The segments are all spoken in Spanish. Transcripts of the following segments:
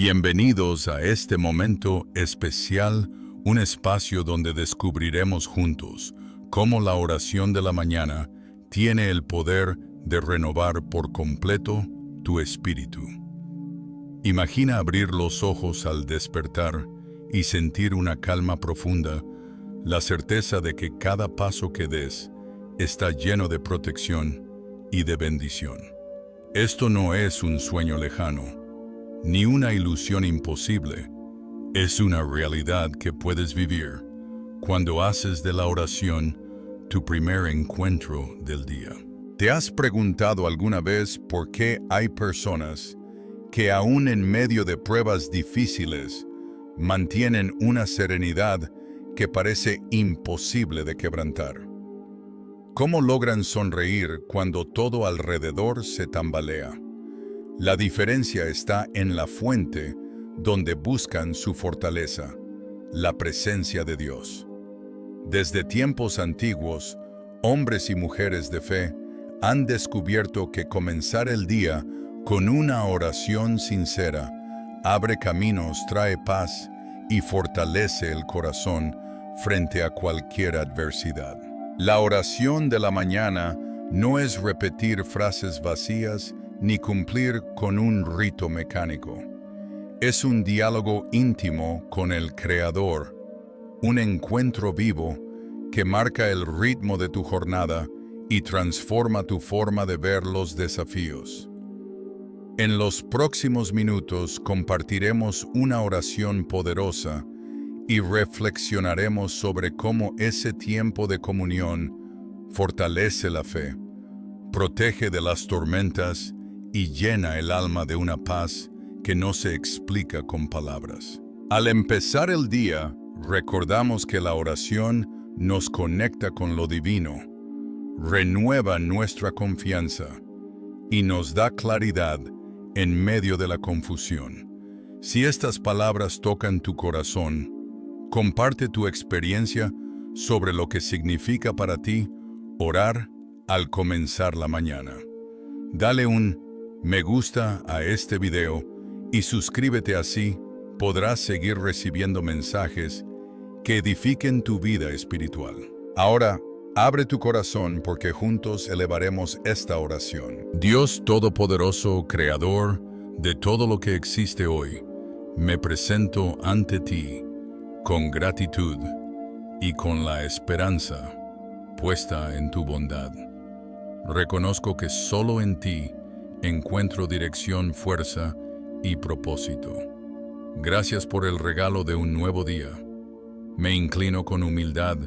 Bienvenidos a este momento especial, un espacio donde descubriremos juntos cómo la oración de la mañana tiene el poder de renovar por completo tu espíritu. Imagina abrir los ojos al despertar y sentir una calma profunda, la certeza de que cada paso que des está lleno de protección y de bendición. Esto no es un sueño lejano, ni una ilusión imposible. Es una realidad que puedes vivir cuando haces de la oración tu primer encuentro del día. ¿Te has preguntado alguna vez por qué hay personas que aún en medio de pruebas difíciles mantienen una serenidad que parece imposible de quebrantar? ¿Cómo logran sonreír cuando todo alrededor se tambalea? La diferencia está en la fuente donde buscan su fortaleza, la presencia de Dios. Desde tiempos antiguos, hombres y mujeres de fe han descubierto que comenzar el día con una oración sincera abre caminos, trae paz y fortalece el corazón frente a cualquier adversidad. La oración de la mañana no es repetir frases vacías ni cumplir con un rito mecánico. Es un diálogo íntimo con el Creador, un encuentro vivo que marca el ritmo de tu jornada y transforma tu forma de ver los desafíos. En los próximos minutos compartiremos una oración poderosa y reflexionaremos sobre cómo ese tiempo de comunión fortalece la fe, protege de las tormentas y llena el alma de una paz que no se explica con palabras. Al empezar el día, recordamos que la oración nos conecta con lo divino, renueva nuestra confianza y nos da claridad en medio de la confusión. Si estas palabras tocan tu corazón, comparte tu experiencia sobre lo que significa para ti orar al comenzar la mañana. Dale un me gusta a este video y suscríbete, así podrás seguir recibiendo mensajes que edifiquen tu vida espiritual. Ahora, abre tu corazón porque juntos elevaremos esta oración. Dios Todopoderoso, Creador de todo lo que existe hoy, me presento ante ti con gratitud y con la esperanza puesta en tu bondad. Reconozco que solo en ti encuentro dirección, fuerza y propósito. Gracias por el regalo de un nuevo día. Me inclino con humildad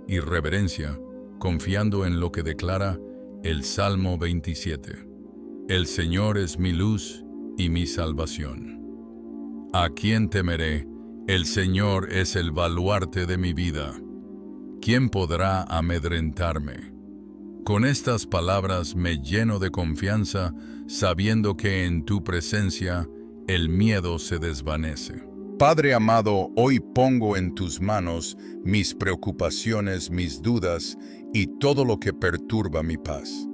y reverencia, confiando en lo que declara el Salmo 27. El Señor es mi luz y mi salvación. ¿A quién temeré? El Señor es el baluarte de mi vida. ¿Quién podrá amedrentarme? Con estas palabras me lleno de confianza, sabiendo que en tu presencia el miedo se desvanece. Padre amado, hoy pongo en tus manos mis preocupaciones, mis dudas y todo lo que perturba mi paz.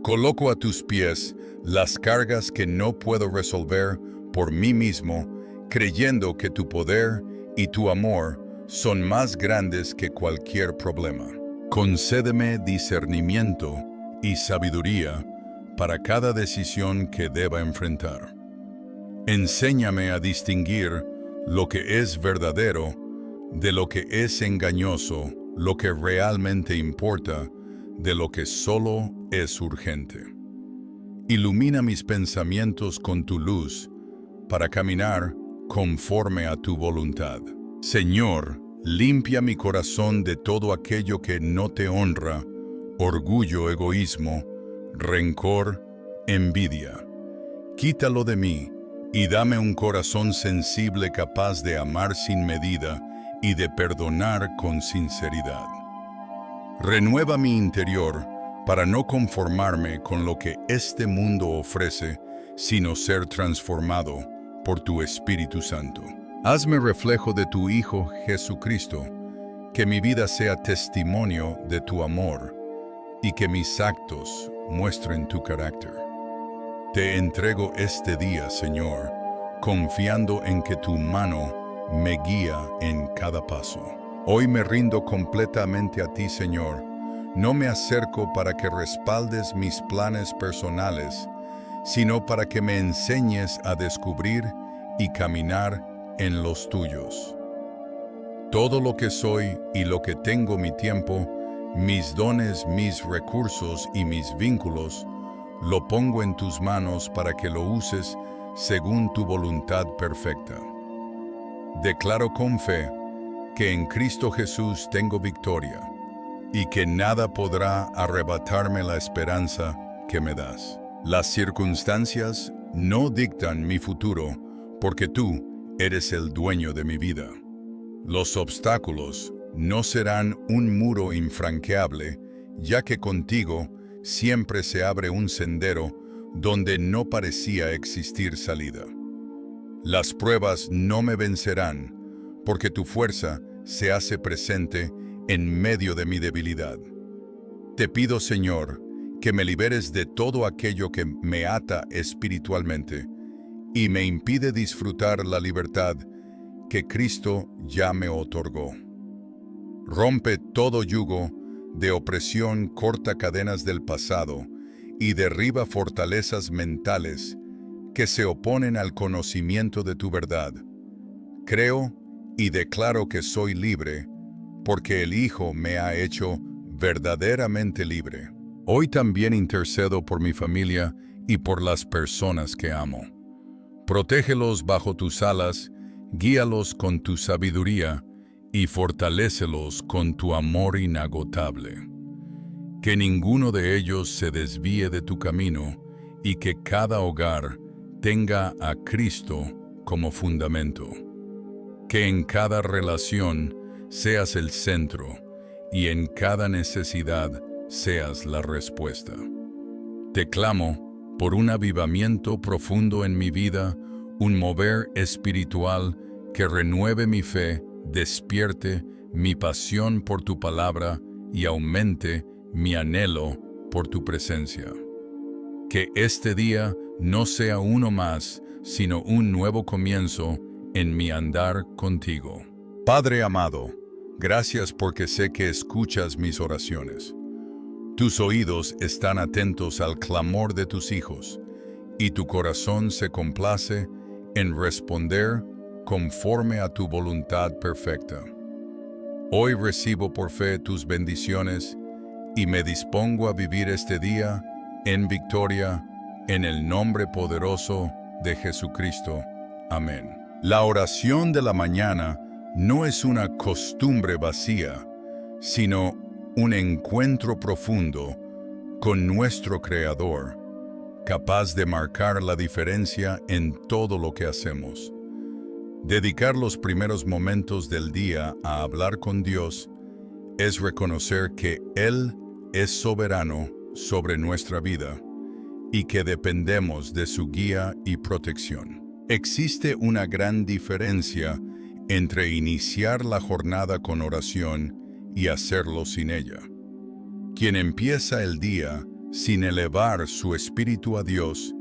Coloco a tus pies las cargas que no puedo resolver por mí mismo, creyendo que tu poder y tu amor son más grandes que cualquier problema. Concédeme discernimiento y sabiduría para cada decisión que deba enfrentar. Enséñame a distinguir lo que es verdadero de lo que es engañoso, lo que realmente importa de lo que solo es urgente. Ilumina mis pensamientos con tu luz para caminar conforme a tu voluntad. Señor, limpia mi corazón de todo aquello que no te honra, orgullo, egoísmo, rencor, envidia. Quítalo de mí y dame un corazón sensible, capaz de amar sin medida y de perdonar con sinceridad. Renueva mi interior para no conformarme con lo que este mundo ofrece, sino ser transformado por tu Espíritu Santo. Hazme reflejo de tu Hijo Jesucristo, que mi vida sea testimonio de tu amor y que mis actos muestren tu carácter. Te entrego este día, Señor, confiando en que tu mano me guía en cada paso. Hoy me rindo completamente a ti, Señor. No me acerco para que respaldes mis planes personales, sino para que me enseñes a descubrir y caminar en los tuyos. Todo lo que soy y lo que tengo, mi tiempo, mis dones, mis recursos y mis vínculos, lo pongo en tus manos para que lo uses según tu voluntad perfecta. Declaro con fe que en Cristo Jesús tengo victoria y que nada podrá arrebatarme la esperanza que me das. Las circunstancias no dictan mi futuro porque tú eres el dueño de mi vida. Los obstáculos no serán un muro infranqueable, ya que contigo siempre se abre un sendero donde no parecía existir salida. Las pruebas no me vencerán, porque tu fuerza se hace presente en medio de mi debilidad. Te pido, Señor, que me liberes de todo aquello que me ata espiritualmente y me impide disfrutar la libertad que Cristo ya me otorgó. Rompe todo yugo de opresión, corta cadenas del pasado y derriba fortalezas mentales que se oponen al conocimiento de tu verdad. Creo y declaro que soy libre, porque el Hijo me ha hecho verdaderamente libre. Hoy también intercedo por mi familia y por las personas que amo. Protégelos bajo tus alas, guíalos con tu sabiduría y fortalécelos con tu amor inagotable. Que ninguno de ellos se desvíe de tu camino y que cada hogar tenga a Cristo como fundamento. Que en cada relación seas el centro y en cada necesidad seas la respuesta. Te clamo por un avivamiento profundo en mi vida, un mover espiritual que renueve mi fe, despierte mi pasión por tu palabra y aumente mi anhelo por tu presencia. Que este día no sea uno más, sino un nuevo comienzo en mi andar contigo. Padre amado, gracias porque sé que escuchas mis oraciones. Tus oídos están atentos al clamor de tus hijos, y tu corazón se complace en responder conforme a tu voluntad perfecta. Hoy recibo por fe tus bendiciones y me dispongo a vivir este día en victoria, en el nombre poderoso de Jesucristo. Amén. La oración de la mañana no es una costumbre vacía, sino un encuentro profundo con nuestro Creador, capaz de marcar la diferencia en todo lo que hacemos. Dedicar los primeros momentos del día a hablar con Dios es reconocer que Él es soberano sobre nuestra vida y que dependemos de su guía y protección. Existe una gran diferencia entre iniciar la jornada con oración y hacerlo sin ella. Quien empieza el día sin elevar su espíritu a Dios,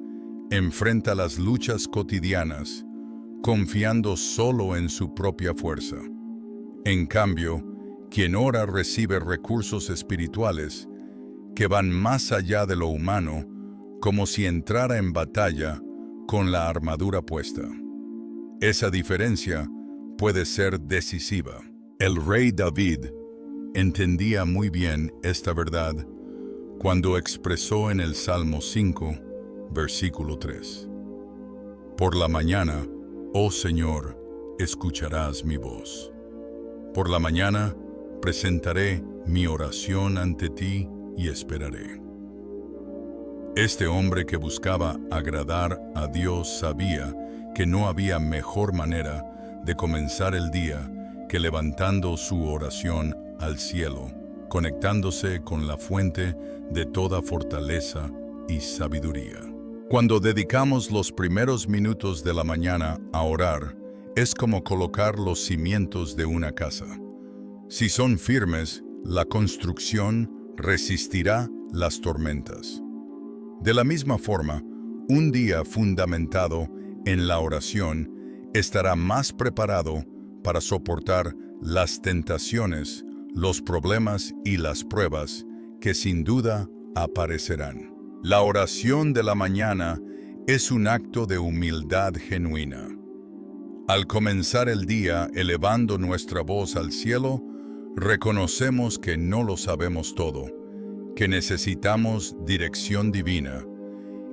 enfrenta las luchas cotidianas confiando solo en su propia fuerza. En cambio, quien ora recibe recursos espirituales que van más allá de lo humano, como si entrara en batalla con la armadura puesta. Esa diferencia puede ser decisiva. El rey David entendía muy bien esta verdad cuando expresó en el Salmo 5, versículo 3. Por la mañana, oh Señor, escucharás mi voz. Por la mañana presentaré mi oración ante ti y esperaré. Este hombre que buscaba agradar a Dios sabía que no había mejor manera de comenzar el día que levantando su oración al cielo, conectándose con la fuente de toda fortaleza y sabiduría. Cuando dedicamos los primeros minutos de la mañana a orar, es como colocar los cimientos de una casa. Si son firmes, la construcción resistirá las tormentas. De la misma forma, un día fundamentado en la oración, estará más preparado para soportar las tentaciones, los problemas y las pruebas que sin duda aparecerán. La oración de la mañana es un acto de humildad genuina. Al comenzar el día elevando nuestra voz al cielo, reconocemos que no lo sabemos todo, que necesitamos dirección divina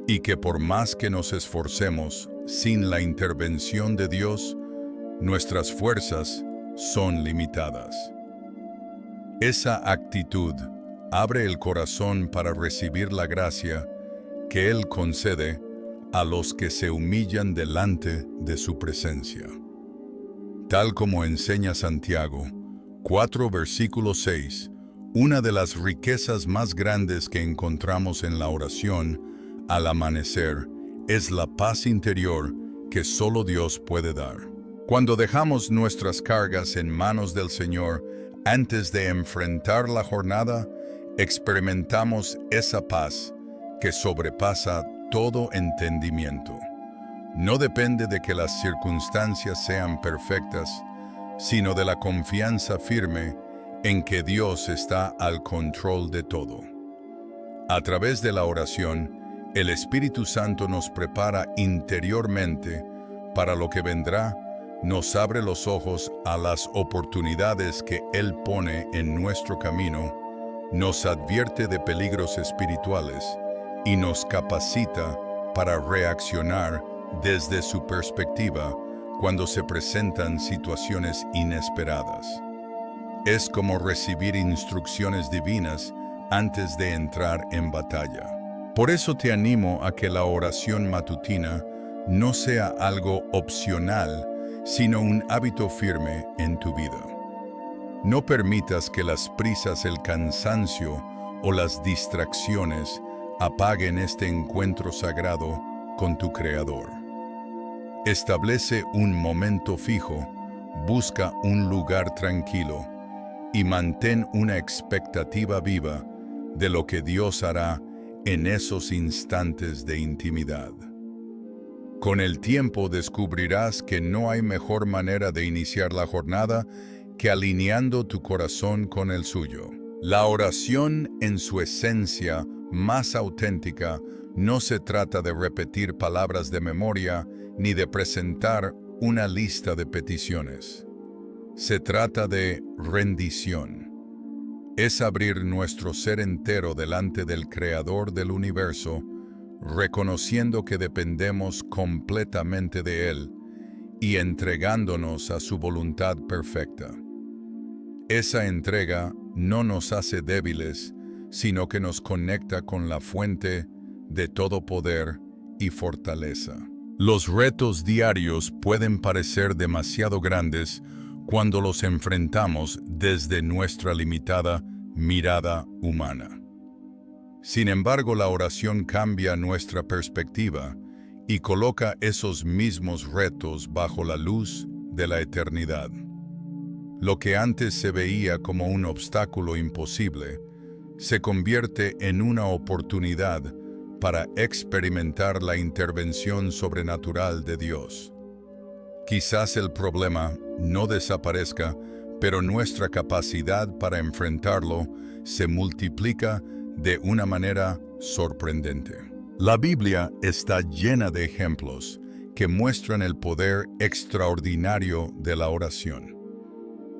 y que por más que nos esforcemos sin la intervención de Dios, nuestras fuerzas son limitadas. Esa actitud abre el corazón para recibir la gracia que Él concede a los que se humillan delante de su presencia. Tal como enseña Santiago 4, versículo 6, una de las riquezas más grandes que encontramos en la oración al amanecer es la paz interior que solo Dios puede dar. Cuando dejamos nuestras cargas en manos del Señor antes de enfrentar la jornada, experimentamos esa paz que sobrepasa todo entendimiento. No depende de que las circunstancias sean perfectas, sino de la confianza firme en que Dios está al control de todo. A través de la oración, el Espíritu Santo nos prepara interiormente para lo que vendrá, nos abre los ojos a las oportunidades que Él pone en nuestro camino, nos advierte de peligros espirituales y nos capacita para reaccionar desde su perspectiva cuando se presentan situaciones inesperadas. Es como recibir instrucciones divinas antes de entrar en batalla. Por eso te animo a que la oración matutina no sea algo opcional, sino un hábito firme en tu vida. No permitas que las prisas, el cansancio o las distracciones apaguen este encuentro sagrado con tu Creador. Establece un momento fijo, busca un lugar tranquilo y mantén una expectativa viva de lo que Dios hará en esos instantes de intimidad. Con el tiempo descubrirás que no hay mejor manera de iniciar la jornada que alineando tu corazón con el suyo. La oración en su esencia más auténtica no se trata de repetir palabras de memoria ni de presentar una lista de peticiones. Se trata de rendición. Es abrir nuestro ser entero delante del Creador del universo, reconociendo que dependemos completamente de Él y entregándonos a su voluntad perfecta. Esa entrega no nos hace débiles, sino que nos conecta con la fuente de todo poder y fortaleza. Los retos diarios pueden parecer demasiado grandes cuando los enfrentamos desde nuestra limitada mirada humana. Sin embargo, la oración cambia nuestra perspectiva y coloca esos mismos retos bajo la luz de la eternidad. Lo que antes se veía como un obstáculo imposible, se convierte en una oportunidad para experimentar la intervención sobrenatural de Dios. Quizás el problema no desaparezca, pero nuestra capacidad para enfrentarlo se multiplica de una manera sorprendente. La Biblia está llena de ejemplos que muestran el poder extraordinario de la oración.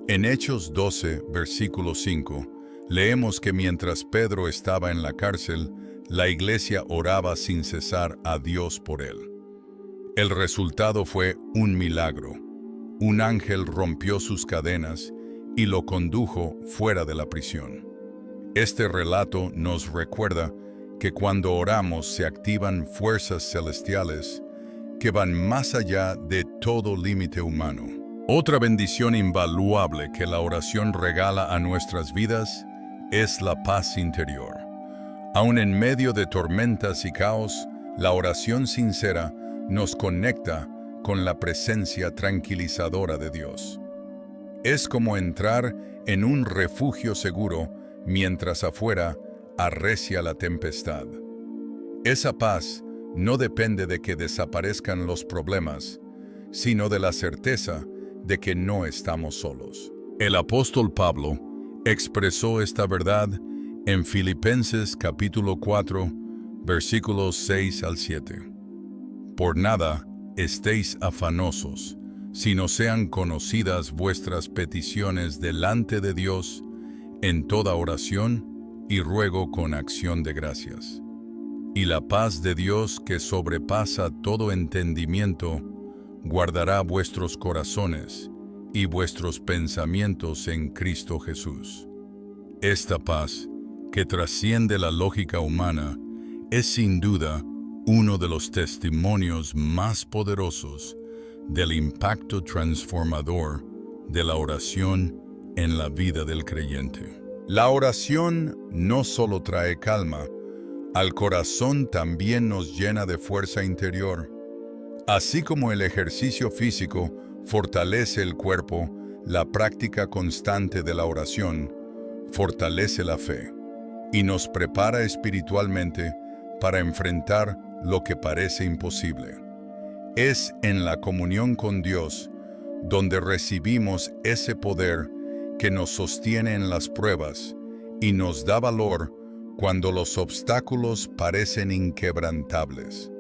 En Hechos 12, versículo 5, leemos que mientras Pedro estaba en la cárcel, la iglesia oraba sin cesar a Dios por él. El resultado fue un milagro. Un ángel rompió sus cadenas y lo condujo fuera de la prisión. Este relato nos recuerda que cuando oramos se activan fuerzas celestiales que van más allá de todo límite humano. Otra bendición invaluable que la oración regala a nuestras vidas es la paz interior. Aun en medio de tormentas y caos, la oración sincera nos conecta con la presencia tranquilizadora de Dios. Es como entrar en un refugio seguro mientras afuera arrecia la tempestad. Esa paz no depende de que desaparezcan los problemas, sino de la certeza de que no estamos solos. El apóstol Pablo expresó esta verdad en Filipenses capítulo 4, versículos 6 al 7. Por nada estéis afanosos, sino sean conocidas vuestras peticiones delante de Dios en toda oración y ruego con acción de gracias. Y la paz de Dios, que sobrepasa todo entendimiento, guardará vuestros corazones y vuestros pensamientos en Cristo Jesús. Esta paz, que trasciende la lógica humana, es sin duda uno de los testimonios más poderosos del impacto transformador de la oración en la vida del creyente. La oración no solo trae calma, al corazón también nos llena de fuerza interior. Así como el ejercicio físico fortalece el cuerpo, la práctica constante de la oración fortalece la fe y nos prepara espiritualmente para enfrentar lo que parece imposible. Es en la comunión con Dios donde recibimos ese poder que nos sostiene en las pruebas y nos da valor cuando los obstáculos parecen inquebrantables.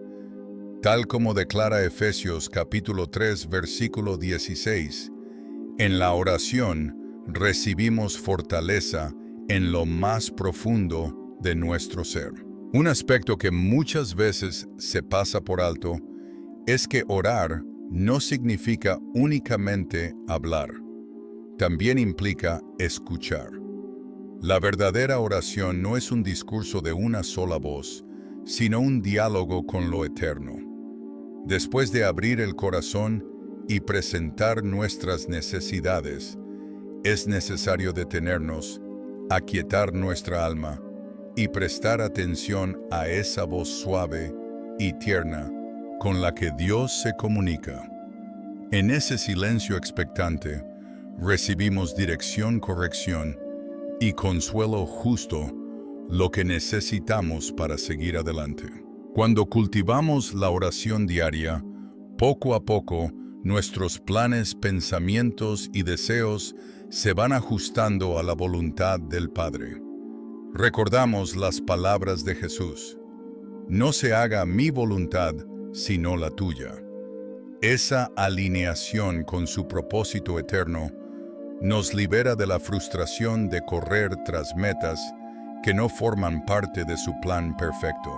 Tal como declara Efesios capítulo 3, versículo 16, en la oración recibimos fortaleza en lo más profundo de nuestro ser. Un aspecto que muchas veces se pasa por alto es que orar no significa únicamente hablar. También implica escuchar. La verdadera oración no es un discurso de una sola voz, sino un diálogo con lo eterno. Después de abrir el corazón y presentar nuestras necesidades, es necesario detenernos, aquietar nuestra alma y prestar atención a esa voz suave y tierna con la que Dios se comunica. En ese silencio expectante, recibimos dirección, corrección y consuelo justo, lo que necesitamos para seguir adelante. Cuando cultivamos la oración diaria, poco a poco, nuestros planes, pensamientos y deseos se van ajustando a la voluntad del Padre. Recordamos las palabras de Jesús: no se haga mi voluntad, sino la tuya. Esa alineación con su propósito eterno nos libera de la frustración de correr tras metas que no forman parte de su plan perfecto.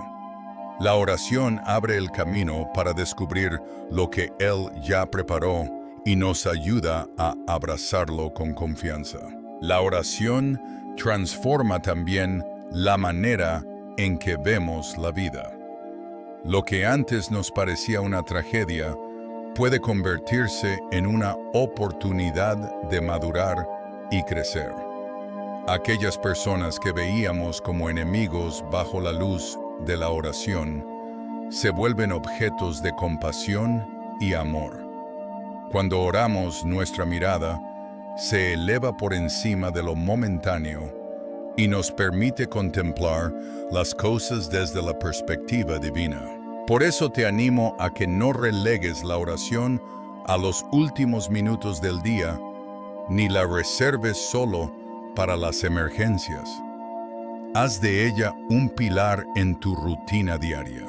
La oración abre el camino para descubrir lo que Él ya preparó y nos ayuda a abrazarlo con confianza. La oración transforma también la manera en que vemos la vida. Lo que antes nos parecía una tragedia puede convertirse en una oportunidad de madurar y crecer. Aquellas personas que veíamos como enemigos bajo la luz de la oración se vuelven objetos de compasión y amor. Cuando oramos, nuestra mirada se eleva por encima de lo momentáneo y nos permite contemplar las cosas desde la perspectiva divina. Por eso te animo a que no relegues la oración a los últimos minutos del día, ni la reserves solo para las emergencias. Haz de ella un pilar en tu rutina diaria.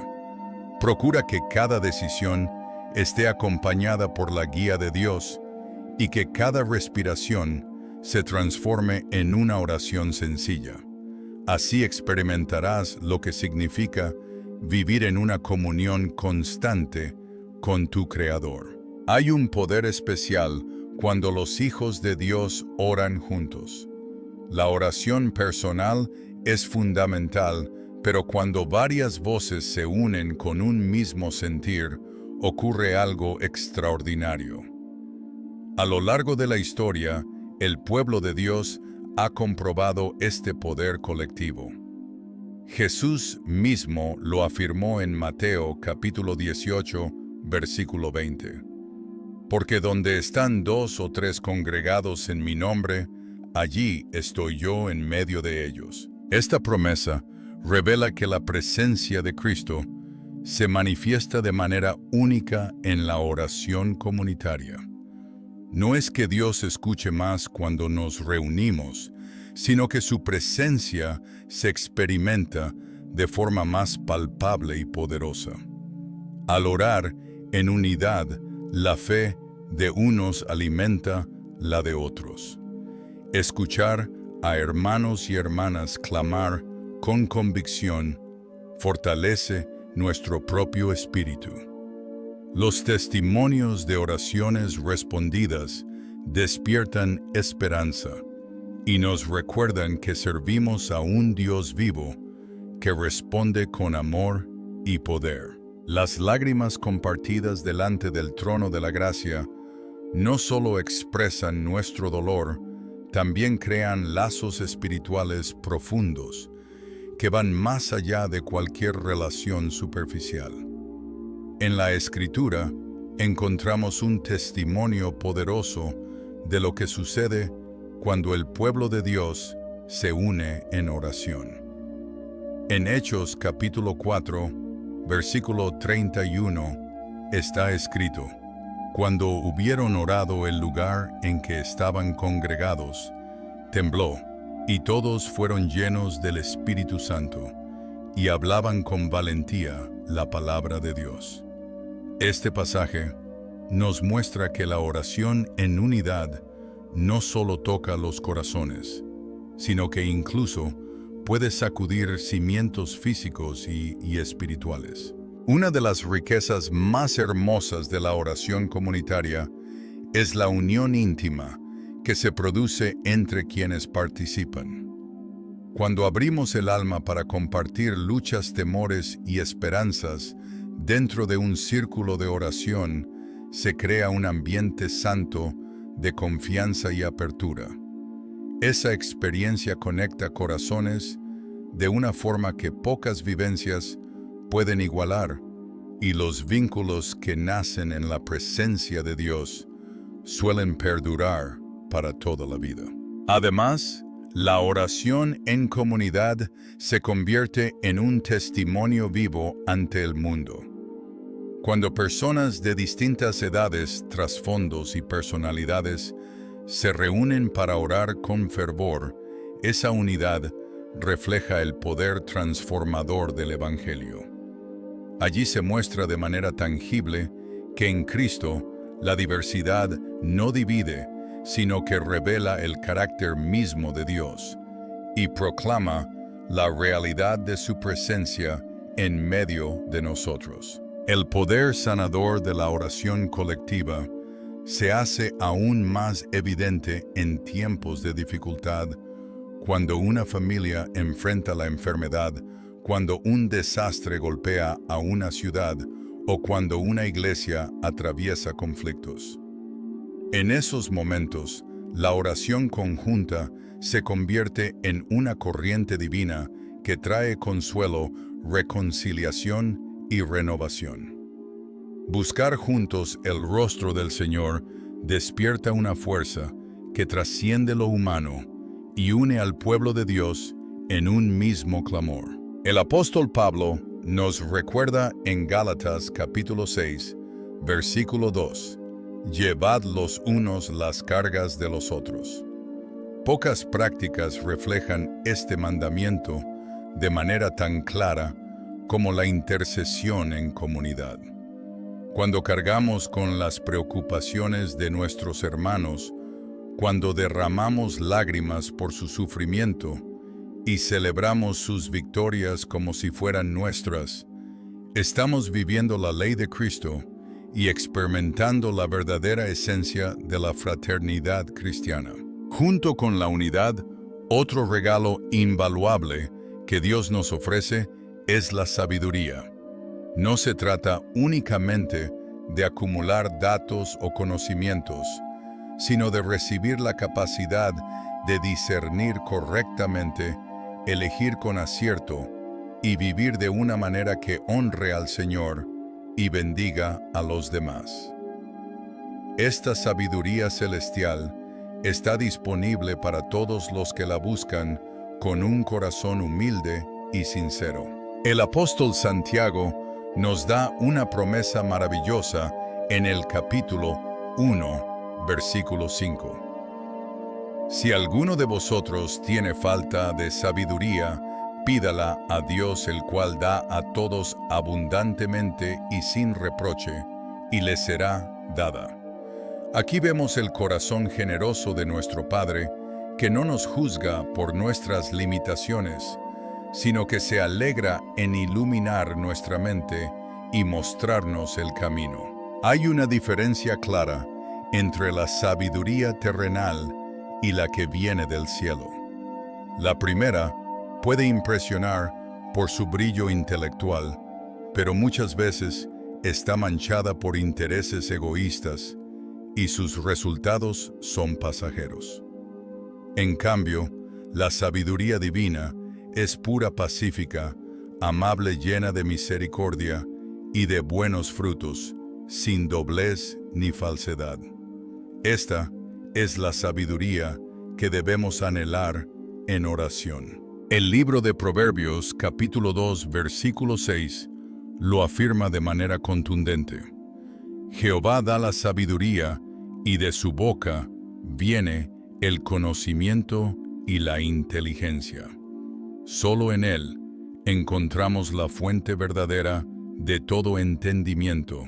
Procura que cada decisión esté acompañada por la guía de Dios y que cada respiración se transforme en una oración sencilla. Así experimentarás lo que significa vivir en una comunión constante con tu Creador. Hay un poder especial cuando los hijos de Dios oran juntos. La oración personal es fundamental, pero cuando varias voces se unen con un mismo sentir, ocurre algo extraordinario. A lo largo de la historia, el pueblo de Dios ha comprobado este poder colectivo. Jesús mismo lo afirmó en Mateo capítulo 18, versículo 20. Porque donde están 2 o 3 congregados en mi nombre, allí estoy yo en medio de ellos. Esta promesa revela que la presencia de Cristo se manifiesta de manera única en la oración comunitaria. No es que Dios escuche más cuando nos reunimos, sino que su presencia se experimenta de forma más palpable y poderosa. Al orar en unidad, la fe de unos alimenta la de otros. Escuchar a hermanos y hermanas clamar con convicción fortalece nuestro propio espíritu. Los testimonios de oraciones respondidas despiertan esperanza y nos recuerdan que servimos a un Dios vivo que responde con amor y poder. Las lágrimas compartidas delante del trono de la gracia no solo expresan nuestro dolor, también crean lazos espirituales profundos que van más allá de cualquier relación superficial. En la Escritura encontramos un testimonio poderoso de lo que sucede cuando el pueblo de Dios se une en oración. En Hechos capítulo 4, versículo 31, está escrito: Cuando hubieron orado, el lugar en que estaban congregados tembló, y todos fueron llenos del Espíritu Santo, y hablaban con valentía la palabra de Dios. Este pasaje nos muestra que la oración en unidad no solo toca los corazones, sino que incluso puede sacudir cimientos físicos y espirituales. Una de las riquezas más hermosas de la oración comunitaria es la unión íntima que se produce entre quienes participan. Cuando abrimos el alma para compartir luchas, temores y esperanzas dentro de un círculo de oración, se crea un ambiente santo de confianza y apertura. Esa experiencia conecta corazones de una forma que pocas vivencias pueden igualar, y los vínculos que nacen en la presencia de Dios suelen perdurar para toda la vida. Además, la oración en comunidad se convierte en un testimonio vivo ante el mundo. Cuando personas de distintas edades, trasfondos y personalidades se reúnen para orar con fervor, esa unidad refleja el poder transformador del Evangelio. Allí se muestra de manera tangible que en Cristo la diversidad no divide, sino que revela el carácter mismo de Dios y proclama la realidad de su presencia en medio de nosotros. El poder sanador de la oración colectiva se hace aún más evidente en tiempos de dificultad, cuando una familia enfrenta la enfermedad, cuando un desastre golpea a una ciudad o cuando una iglesia atraviesa conflictos. En esos momentos, la oración conjunta se convierte en una corriente divina que trae consuelo, reconciliación y renovación. Buscar juntos el rostro del Señor despierta una fuerza que trasciende lo humano y une al pueblo de Dios en un mismo clamor. El apóstol Pablo nos recuerda en Gálatas capítulo 6, versículo 2: Llevad los unos las cargas de los otros. Pocas prácticas reflejan este mandamiento de manera tan clara como la intercesión en comunidad. Cuando cargamos con las preocupaciones de nuestros hermanos, cuando derramamos lágrimas por su sufrimiento y celebramos sus victorias como si fueran nuestras, estamos viviendo la ley de Cristo y experimentando la verdadera esencia de la fraternidad cristiana. Junto con la unidad, otro regalo invaluable que Dios nos ofrece es la sabiduría. No se trata únicamente de acumular datos o conocimientos, sino de recibir la capacidad de discernir correctamente, elegir con acierto y vivir de una manera que honre al Señor y bendiga a los demás. Esta sabiduría celestial está disponible para todos los que la buscan con un corazón humilde y sincero. El apóstol Santiago nos da una promesa maravillosa en el capítulo 1, versículo 5. Si alguno de vosotros tiene falta de sabiduría, pídala a Dios, el cual da a todos abundantemente y sin reproche, y le será dada. Aquí vemos el corazón generoso de nuestro Padre, que no nos juzga por nuestras limitaciones, sino que se alegra en iluminar nuestra mente y mostrarnos el camino. Hay una diferencia clara entre la sabiduría terrenal y la que viene del cielo. La primera puede impresionar por su brillo intelectual, pero muchas veces está manchada por intereses egoístas y sus resultados son pasajeros. En cambio, la sabiduría divina es pura, pacífica, amable, llena de misericordia y de buenos frutos, sin doblez ni falsedad. Esta es la sabiduría que debemos anhelar en oración. El libro de Proverbios, capítulo 2, versículo 6, lo afirma de manera contundente. Jehová da la sabiduría, y de su boca viene el conocimiento y la inteligencia. Solo en él encontramos la fuente verdadera de todo entendimiento,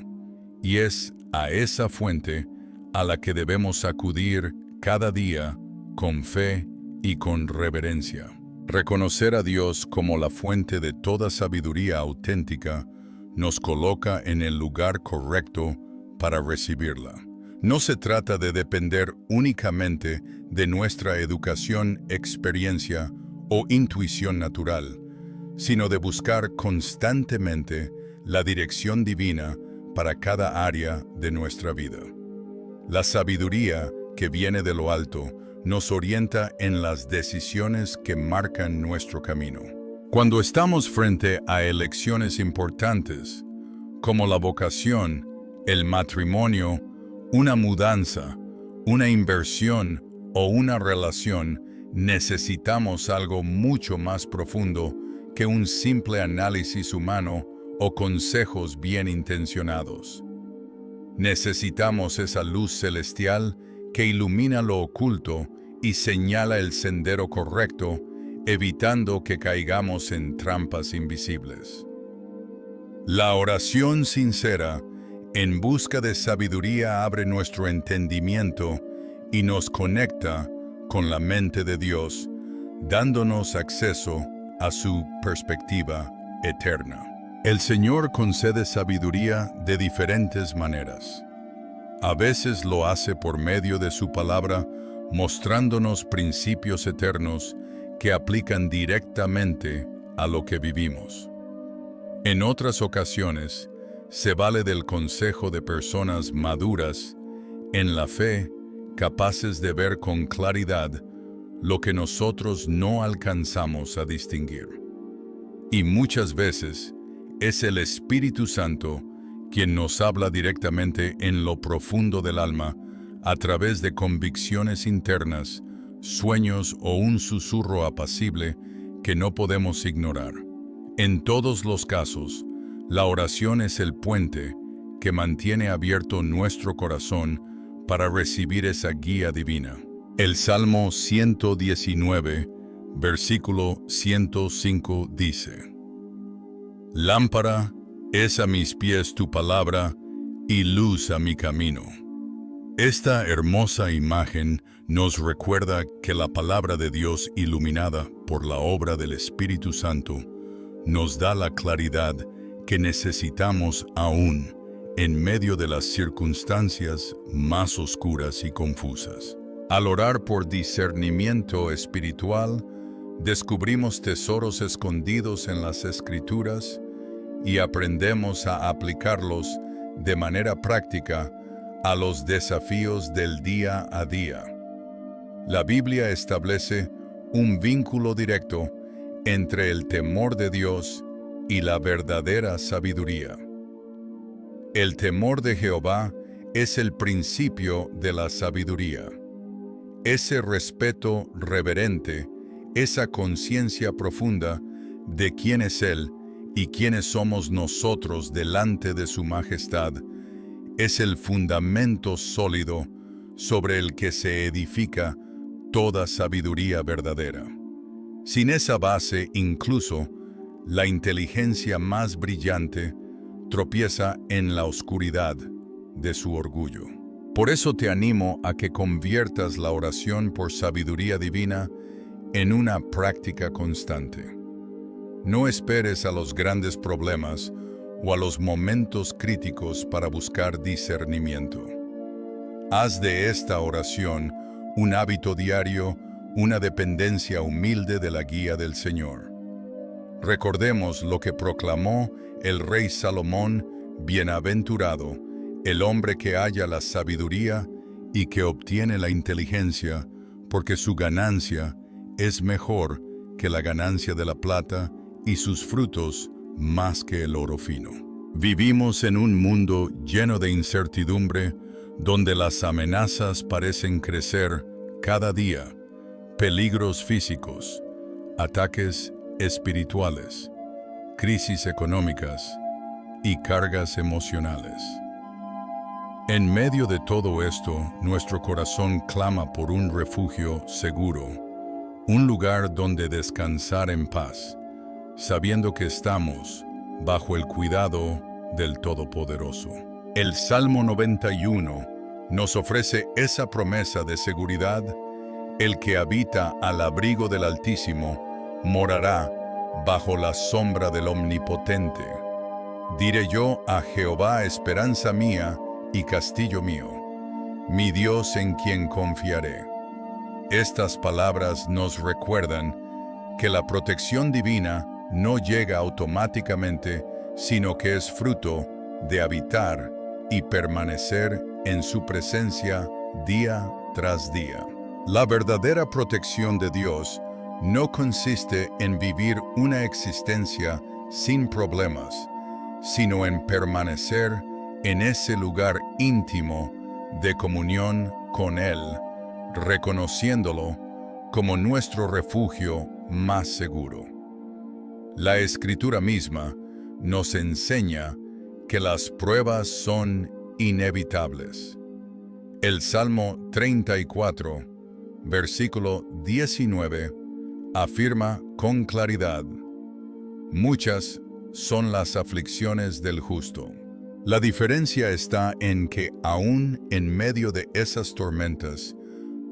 y es a esa fuente a la que debemos acudir cada día con fe y con reverencia. Reconocer a Dios como la fuente de toda sabiduría auténtica nos coloca en el lugar correcto para recibirla. No se trata de depender únicamente de nuestra educación, experiencia o intuición natural, sino de buscar constantemente la dirección divina para cada área de nuestra vida. La sabiduría que viene de lo alto nos orienta en las decisiones que marcan nuestro camino. Cuando estamos frente a elecciones importantes, como la vocación, el matrimonio, una mudanza, una inversión o una relación, necesitamos algo mucho más profundo que un simple análisis humano o consejos bien intencionados. Necesitamos esa luz celestial que ilumina lo oculto y señala el sendero correcto, evitando que caigamos en trampas invisibles. La oración sincera en busca de sabiduría abre nuestro entendimiento y nos conecta con la mente de Dios, dándonos acceso a su perspectiva eterna. El Señor concede sabiduría de diferentes maneras. A veces lo hace por medio de su palabra, mostrándonos principios eternos que aplican directamente a lo que vivimos. En otras ocasiones, se vale del consejo de personas maduras en la fe, capaces de ver con claridad lo que nosotros no alcanzamos a distinguir. Y muchas veces es el Espíritu Santo quien nos habla directamente en lo profundo del alma a través de convicciones internas, sueños o un susurro apacible que no podemos ignorar. En todos los casos, la oración es el puente que mantiene abierto nuestro corazón para recibir esa guía divina. El Salmo 119, versículo 105 dice: Lámpara es a mis pies tu palabra y luz a mi camino. Esta hermosa imagen nos recuerda que la palabra de Dios, iluminada por la obra del Espíritu Santo, nos da la claridad que necesitamos aún en medio de las circunstancias más oscuras y confusas. Al orar por discernimiento espiritual, descubrimos tesoros escondidos en las Escrituras y aprendemos a aplicarlos de manera práctica a los desafíos del día a día. La Biblia establece un vínculo directo entre el temor de Dios y la verdadera sabiduría. El temor de Jehová es el principio de la sabiduría. Ese respeto reverente, esa conciencia profunda de quién es Él y quiénes somos nosotros delante de su majestad, es el fundamento sólido sobre el que se edifica toda sabiduría verdadera. Sin esa base, incluso, la inteligencia más brillante tropieza en la oscuridad de su orgullo. Por eso te animo a que conviertas la oración por sabiduría divina en una práctica constante. No esperes a los grandes problemas o a los momentos críticos para buscar discernimiento. Haz de esta oración un hábito diario, una dependencia humilde de la guía del Señor. Recordemos lo que proclamó el rey Salomón: bienaventurado el hombre que halla la sabiduría y que obtiene la inteligencia, porque su ganancia es mejor que la ganancia de la plata y sus frutos más que el oro fino. Vivimos en un mundo lleno de incertidumbre, donde las amenazas parecen crecer cada día: peligros físicos, ataques espirituales, crisis económicas y cargas emocionales. En medio de todo esto, nuestro corazón clama por un refugio seguro, un lugar donde descansar en paz, sabiendo que estamos bajo el cuidado del Todopoderoso. El Salmo 91 nos ofrece esa promesa de seguridad: el que habita al abrigo del Altísimo morará bajo la sombra del Omnipotente. Diré yo a Jehová, esperanza mía y castillo mío, mi Dios en quien confiaré. Estas palabras nos recuerdan que la protección divina no llega automáticamente, sino que es fruto de habitar y permanecer en su presencia día tras día. La verdadera protección de Dios no consiste en vivir una existencia sin problemas, sino en permanecer en ese lugar íntimo de comunión con Él, reconociéndolo como nuestro refugio más seguro. La Escritura misma nos enseña que las pruebas son inevitables. El Salmo 34, versículo 19, afirma con claridad: muchas son las aflicciones del justo. La diferencia está en que aún en medio de esas tormentas,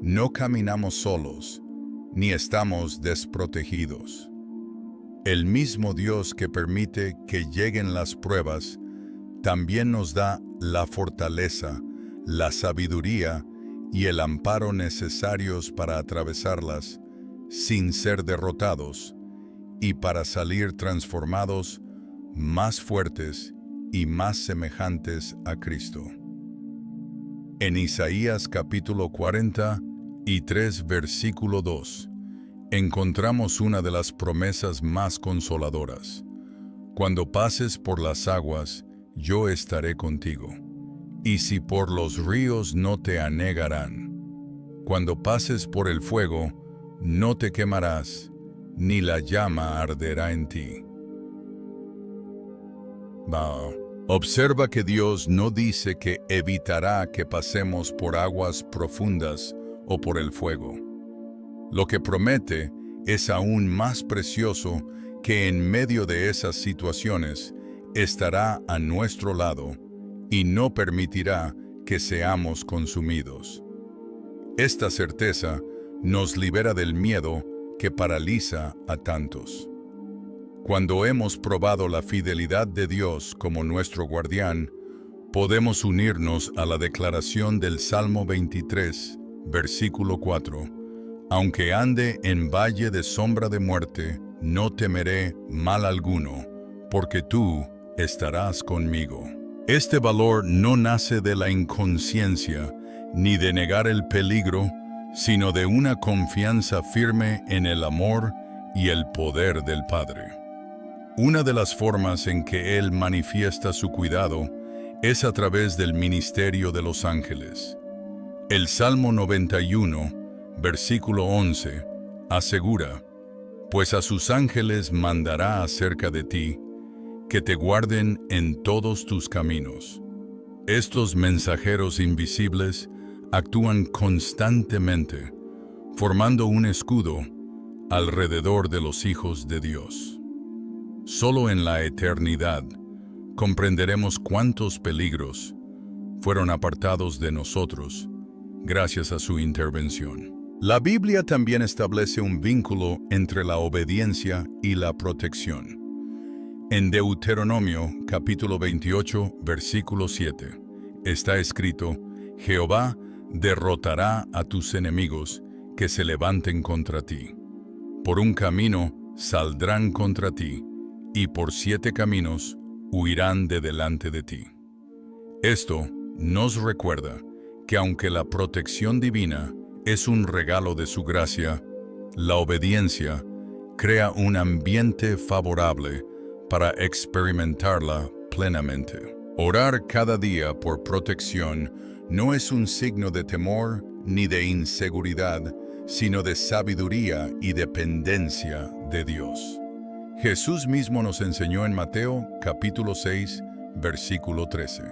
no caminamos solos, ni estamos desprotegidos. El mismo Dios que permite que lleguen las pruebas, también nos da la fortaleza, la sabiduría y el amparo necesarios para atravesarlas sin ser derrotados y para salir transformados, más fuertes y más semejantes a Cristo. En Isaías capítulo 43, versículo 2, encontramos una de las promesas más consoladoras: cuando pases por las aguas, yo estaré contigo, y si por los ríos no te anegarán. Cuando pases por el fuego, no te quemarás, ni la llama arderá en ti. Observa que Dios no dice que evitará que pasemos por aguas profundas o por el fuego. Lo que promete es aún más precioso: que en medio de esas situaciones estará a nuestro lado y no permitirá que seamos consumidos. Esta certeza nos libera del miedo que paraliza a tantos. Cuando hemos probado la fidelidad de Dios como nuestro guardián, podemos unirnos a la declaración del Salmo 23, versículo 4. Aunque ande en valle de sombra de muerte, no temeré mal alguno, porque tú estarás conmigo. Este valor no nace de la inconsciencia ni de negar el peligro, sino de una confianza firme en el amor y el poder del Padre. Una de las formas en que Él manifiesta su cuidado es a través del ministerio de los ángeles. El Salmo 91, versículo 11, asegura: pues a sus ángeles mandará acerca de ti, que te guarden en todos tus caminos. Estos mensajeros invisibles actúan constantemente, formando un escudo alrededor de los hijos de Dios. Solo en la eternidad comprenderemos cuántos peligros fueron apartados de nosotros gracias a su intervención. La Biblia también establece un vínculo entre la obediencia y la protección. En Deuteronomio capítulo 28, versículo 7, está escrito: Jehová derrotará a tus enemigos que se levanten contra ti. Por un camino saldrán contra ti, y por 7 caminos huirán de delante de ti. Esto nos recuerda que aunque la protección divina es un regalo de su gracia, la obediencia crea un ambiente favorable para experimentarla plenamente. Orar cada día por protección no es un signo de temor ni de inseguridad, sino de sabiduría y dependencia de Dios. Jesús mismo nos enseñó en Mateo capítulo 6, versículo 13.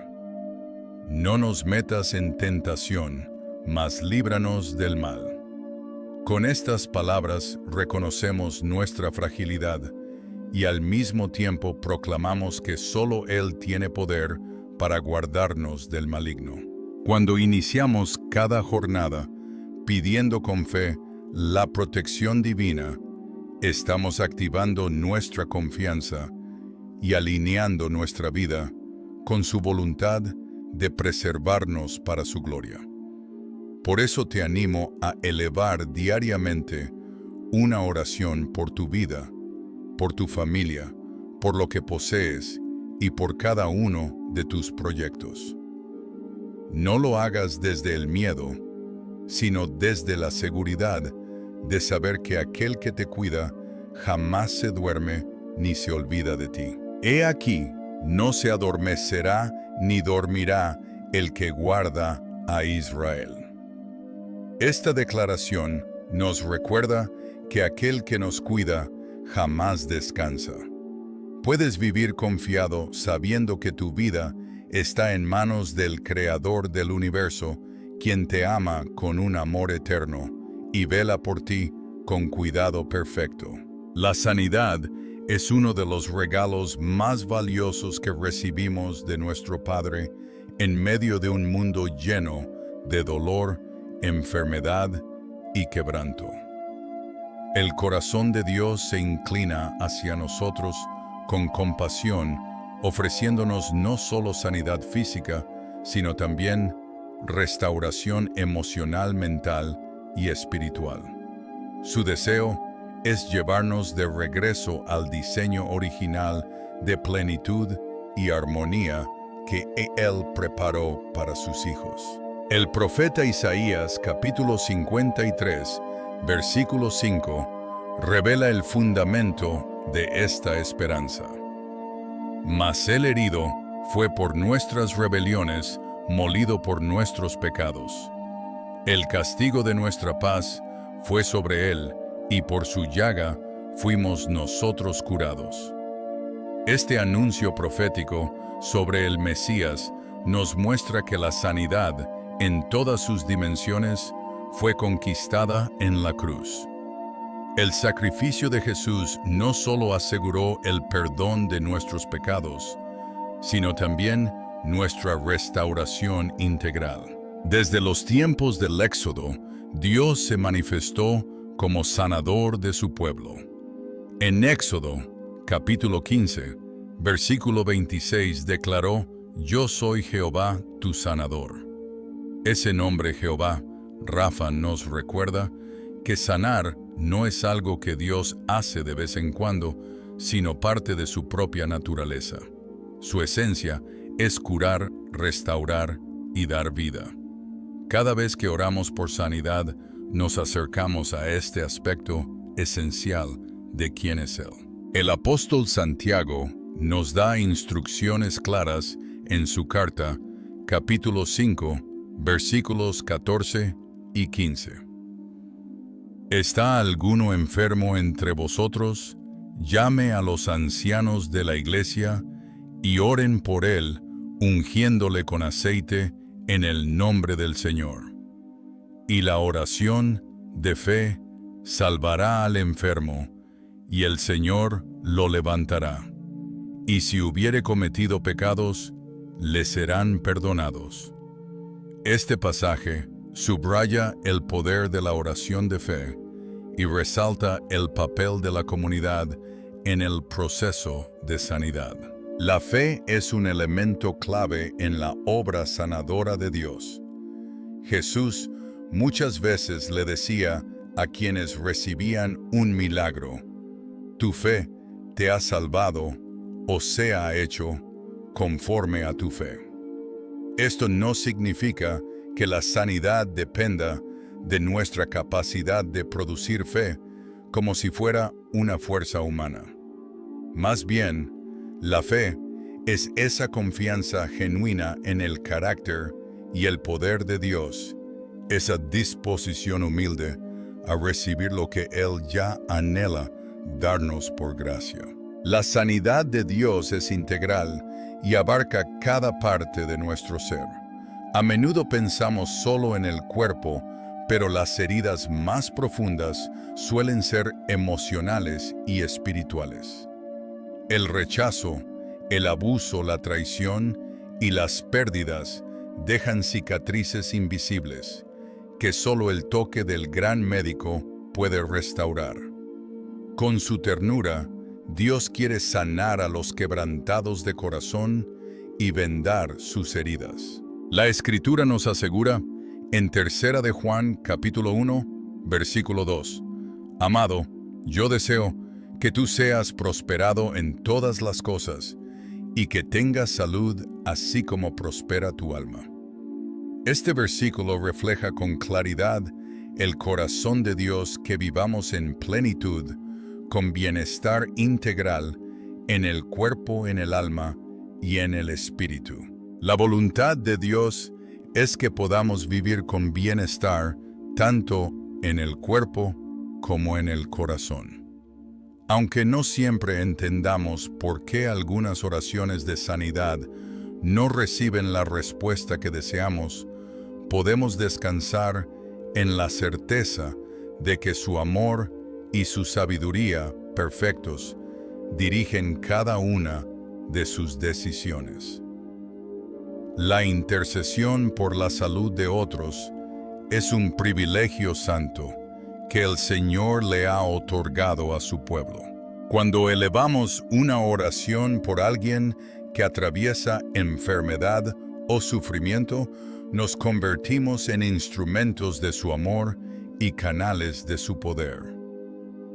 No nos metas en tentación, mas líbranos del mal. Con estas palabras reconocemos nuestra fragilidad y al mismo tiempo proclamamos que solo Él tiene poder para guardarnos del maligno. Cuando iniciamos cada jornada pidiendo con fe la protección divina, estamos activando nuestra confianza y alineando nuestra vida con su voluntad de preservarnos para su gloria. Por eso te animo a elevar diariamente una oración por tu vida, por tu familia, por lo que posees y por cada uno de tus proyectos. No lo hagas desde el miedo, sino desde la seguridad de saber que aquel que te cuida jamás se duerme ni se olvida de ti. He aquí, no se adormecerá ni dormirá el que guarda a Israel. Esta declaración nos recuerda que aquel que nos cuida jamás descansa. Puedes vivir confiado sabiendo que tu vida está en manos del Creador del universo, quien te ama con un amor eterno y vela por ti con cuidado perfecto. La sanidad es uno de los regalos más valiosos que recibimos de nuestro Padre en medio de un mundo lleno de dolor, enfermedad y quebranto. El corazón de Dios se inclina hacia nosotros con compasión, ofreciéndonos no solo sanidad física, sino también restauración emocional, mental y espiritual. Su deseo es llevarnos de regreso al diseño original de plenitud y armonía que Él preparó para sus hijos. El profeta Isaías, capítulo 53, versículo 5, revela el fundamento de esta esperanza. Mas el herido fue por nuestras rebeliones, molido por nuestros pecados. El castigo de nuestra paz fue sobre él, y por su llaga fuimos nosotros curados. Este anuncio profético sobre el Mesías nos muestra que la sanidad, en todas sus dimensiones, fue conquistada en la cruz. El sacrificio de Jesús no solo aseguró el perdón de nuestros pecados, sino también nuestra restauración integral. Desde los tiempos del Éxodo, Dios se manifestó como sanador de su pueblo. En Éxodo, capítulo 15, versículo 26, declaró: Yo soy Jehová, tu sanador. Ese nombre Jehová, Rafa, nos recuerda que sanar no es algo que Dios hace de vez en cuando, sino parte de su propia naturaleza. Su esencia es curar, restaurar y dar vida. Cada vez que oramos por sanidad, nos acercamos a este aspecto esencial de quién es Él. El apóstol Santiago nos da instrucciones claras en su carta, capítulo 5, versículos 14 y 15. ¿Está alguno enfermo entre vosotros? Llame a los ancianos de la iglesia y oren por él, ungiéndole con aceite en el nombre del Señor. Y la oración de fe salvará al enfermo, y el Señor lo levantará. Y si hubiere cometido pecados, le serán perdonados. Este pasaje subraya el poder de la oración de fe y resalta el papel de la comunidad en el proceso de sanidad. La fe es un elemento clave en la obra sanadora de Dios. Jesús muchas veces le decía a quienes recibían un milagro: tu fe te ha salvado, o sea hecho conforme a tu fe. Esto no significa que la sanidad dependa de nuestra capacidad de producir fe, como si fuera una fuerza humana. Más bien, la fe es esa confianza genuina en el carácter y el poder de Dios, esa disposición humilde a recibir lo que Él ya anhela darnos por gracia. La sanidad de Dios es integral y abarca cada parte de nuestro ser. A menudo pensamos solo en el cuerpo, pero las heridas más profundas suelen ser emocionales y espirituales. El rechazo, el abuso, la traición y las pérdidas dejan cicatrices invisibles que solo el toque del gran médico puede restaurar. Con su ternura, Dios quiere sanar a los quebrantados de corazón y vendar sus heridas. La Escritura nos asegura en 3 de Juan capítulo 1, versículo 2: Amado, yo deseo que tú seas prosperado en todas las cosas y que tengas salud así como prospera tu alma. Este versículo refleja con claridad el corazón de Dios, que vivamos en plenitud, con bienestar integral en el cuerpo, en el alma y en el espíritu. La voluntad de Dios es que podamos vivir con bienestar tanto en el cuerpo como en el corazón. Aunque no siempre entendamos por qué algunas oraciones de sanidad no reciben la respuesta que deseamos, podemos descansar en la certeza de que su amor y su sabiduría perfectos dirigen cada una de sus decisiones. La intercesión por la salud de otros es un privilegio santo que el Señor le ha otorgado a su pueblo. Cuando elevamos una oración por alguien que atraviesa enfermedad o sufrimiento, nos convertimos en instrumentos de su amor y canales de su poder.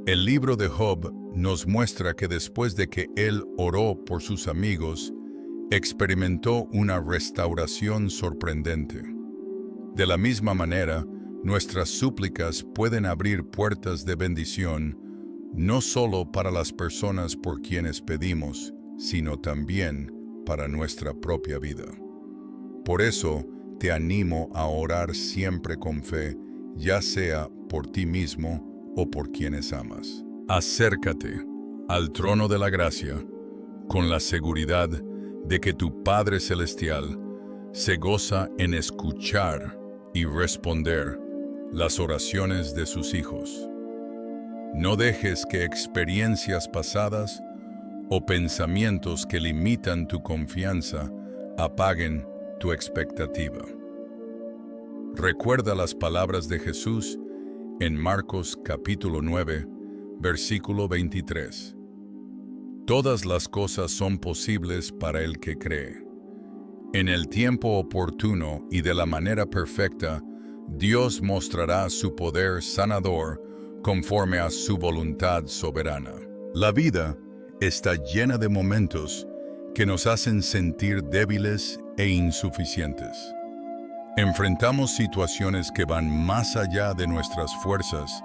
El libro de Job nos muestra que después de que él oró por sus amigos, experimentó una restauración sorprendente. De la misma manera, nuestras súplicas pueden abrir puertas de bendición, no solo para las personas por quienes pedimos, sino también para nuestra propia vida. Por eso, te animo a orar siempre con fe, ya sea por ti mismo o por quienes amas. Acércate al trono de la gracia con la seguridad de que tu Padre Celestial se goza en escuchar y responder las oraciones de sus hijos. No dejes que experiencias pasadas o pensamientos que limitan tu confianza apaguen tu expectativa. Recuerda las palabras de Jesús en Marcos capítulo 9, versículo 23. Todas las cosas son posibles para el que cree. En el tiempo oportuno y de la manera perfecta, Dios mostrará su poder sanador conforme a su voluntad soberana. La vida está llena de momentos que nos hacen sentir débiles e insuficientes. Enfrentamos situaciones que van más allá de nuestras fuerzas,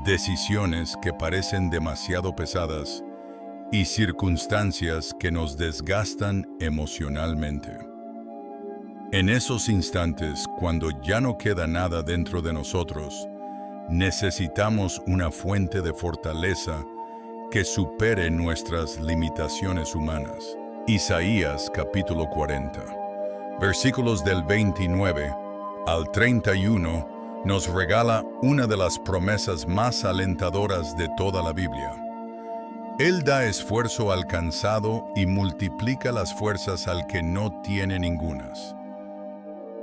decisiones que parecen demasiado pesadas y circunstancias que nos desgastan emocionalmente. En esos instantes, cuando ya no queda nada dentro de nosotros, necesitamos una fuente de fortaleza que supere nuestras limitaciones humanas. Isaías capítulo 40, versículos del 29 al 31 nos regala una de las promesas más alentadoras de toda la Biblia. Él da esfuerzo al cansado y multiplica las fuerzas al que no tiene ningunas.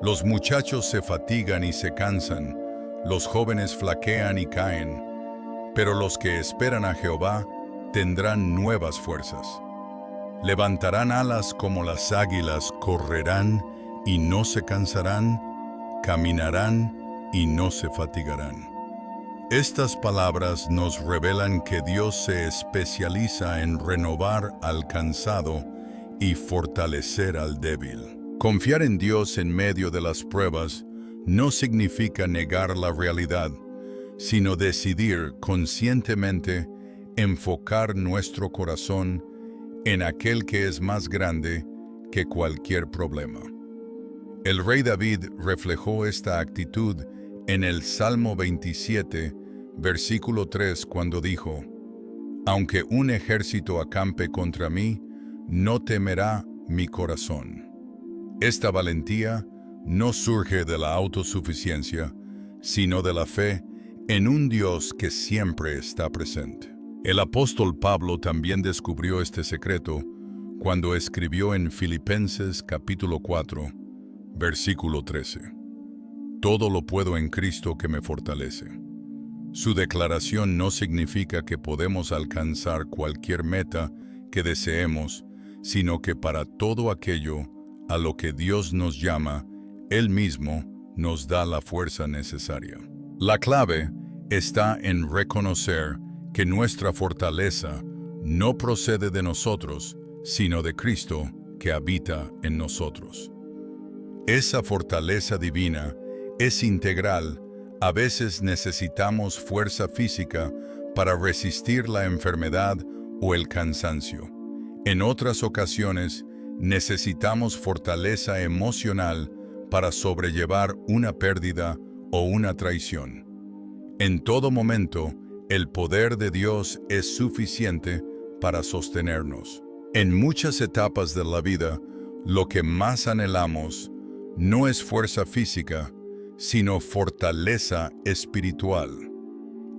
Los muchachos se fatigan y se cansan, los jóvenes flaquean y caen, pero los que esperan a Jehová tendrán nuevas fuerzas. Levantarán alas como las águilas, correrán y no se cansarán, caminarán y no se fatigarán. Estas palabras nos revelan que Dios se especializa en renovar al cansado y fortalecer al débil. Confiar en Dios en medio de las pruebas no significa negar la realidad, sino decidir conscientemente enfocar nuestro corazón en aquel que es más grande que cualquier problema. El rey David reflejó esta actitud en el Salmo 27, versículo 3, cuando dijo: «Aunque un ejército acampe contra mí, no temerá mi corazón». Esta valentía no surge de la autosuficiencia, sino de la fe en un Dios que siempre está presente. El apóstol Pablo también descubrió este secreto cuando escribió en Filipenses capítulo 4, versículo 13: «Todo lo puedo en Cristo que me fortalece». Su declaración no significa que podemos alcanzar cualquier meta que deseemos, sino que para todo aquello a lo que Dios nos llama, Él mismo nos da la fuerza necesaria. La clave está en reconocer que nuestra fortaleza no procede de nosotros, sino de Cristo que habita en nosotros. Esa fortaleza divina es integral. A veces necesitamos fuerza física para resistir la enfermedad o el cansancio. En otras ocasiones, necesitamos fortaleza emocional para sobrellevar una pérdida o una traición. En todo momento, el poder de Dios es suficiente para sostenernos. En muchas etapas de la vida, lo que más anhelamos no es fuerza física, sino fortaleza espiritual.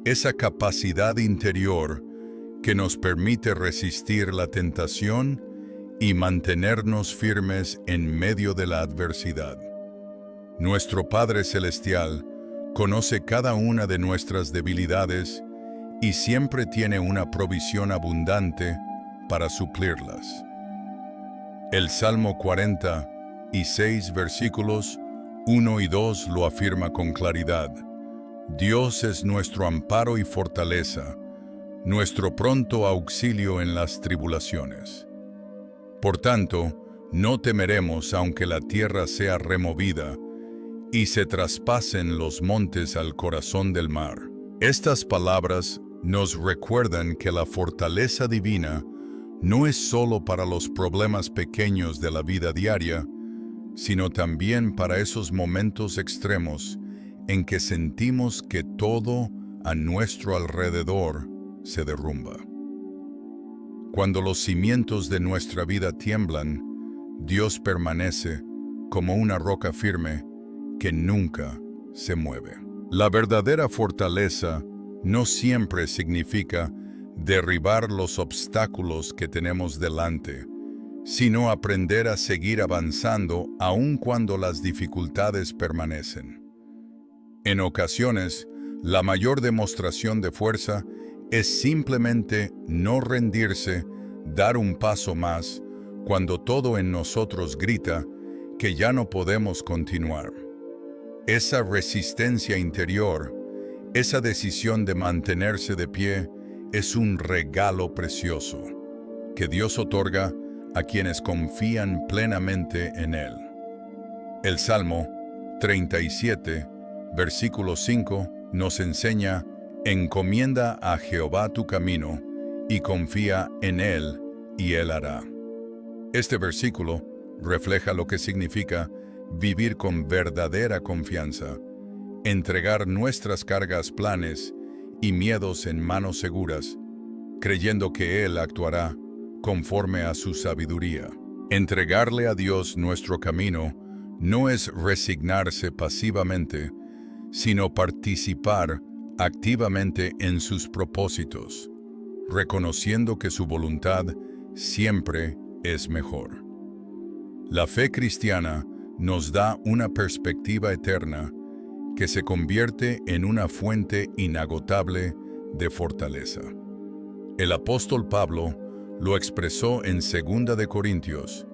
Esa capacidad interior que nos permite resistir la tentación y mantenernos firmes en medio de la adversidad. Nuestro Padre Celestial conoce cada una de nuestras debilidades y siempre tiene una provisión abundante para suplirlas. El Salmo 46, versículos 1 y 2 lo afirma con claridad: «Dios es nuestro amparo y fortaleza, nuestro pronto auxilio en las tribulaciones. Por tanto, no temeremos aunque la tierra sea removida y se traspasen los montes al corazón del mar». Estas palabras nos recuerdan que la fortaleza divina no es solo para los problemas pequeños de la vida diaria, sino también para esos momentos extremos en que sentimos que todo a nuestro alrededor se derrumba. Cuando los cimientos de nuestra vida tiemblan, Dios permanece como una roca firme que nunca se mueve. La verdadera fortaleza no siempre significa derribar los obstáculos que tenemos delante, sino aprender a seguir avanzando aun cuando las dificultades permanecen. En ocasiones, la mayor demostración de fuerza es simplemente no rendirse, dar un paso más, cuando todo en nosotros grita que ya no podemos continuar. Esa resistencia interior, esa decisión de mantenerse de pie, es un regalo precioso que Dios otorga a quienes confían plenamente en Él. El Salmo 37, versículo 5, nos enseña: «Encomienda a Jehová tu camino y confía en Él, y Él hará». Este versículo refleja lo que significa vivir con verdadera confianza, entregar nuestras cargas, planes y miedos en manos seguras, creyendo que Él actuará conforme a su sabiduría. Entregarle a Dios nuestro camino no es resignarse pasivamente, sino participar activamente en sus propósitos, reconociendo que su voluntad siempre es mejor. La fe cristiana nos da una perspectiva eterna que se convierte en una fuente inagotable de fortaleza. El apóstol Pablo lo expresó en 2 de Corintios,